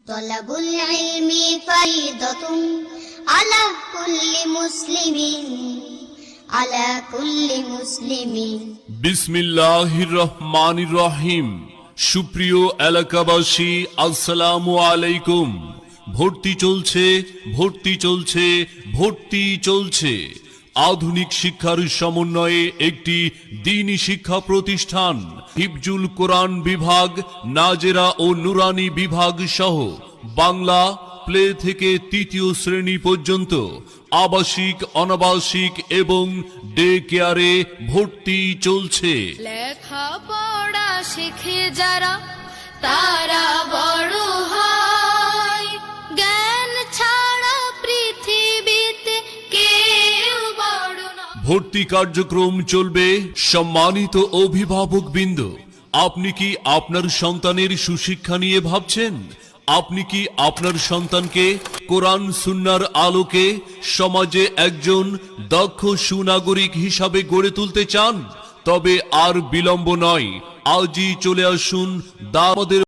তলাবুল ইলমি ফারিদাতুন আলা কুল্লি মুসলিমিন। বিসমিল্লাহির রহমানির রহিম। সুপ্রিয় এলাকাবাসী, আসসালামু আলাইকুম। ভর্তি চলছে। আধুনিক শিক্ষার সমন্বয়ে একটি দ্বীনি শিক্ষা প্রতিষ্ঠান, হিফজুল কোরআন বিভাগ, নাজেরা ও নুরানি বিভাগ সহ বাংলা প্লে থেকে তৃতীয় শ্রেণী পর্যন্ত আবাসিক, অনাবাসিক এবং ডে কেয়ারে ভর্তি চলছে। লেখাপড়া শিখে যারা তারা বড় হয়, জ্ঞান ছাড়া পৃথিবীতে কেউ বড় নয়। ভর্তি কার্যক্রম চলবে। সম্মানিত অভিভাবকবৃন্দ, আপনি কি আপনার সন্তানের সুশিক্ষা নিয়ে ভাবছেন? আপনি কি আপনার সন্তানকে কোরআন সুন্নাহর আলোকে সমাজে একজন দক্ষ সুনাগরিক হিসাবে গড়ে তুলতে চান? তবে আর বিলম্ব নয়, আজই চলে আসুন দাওয়াতের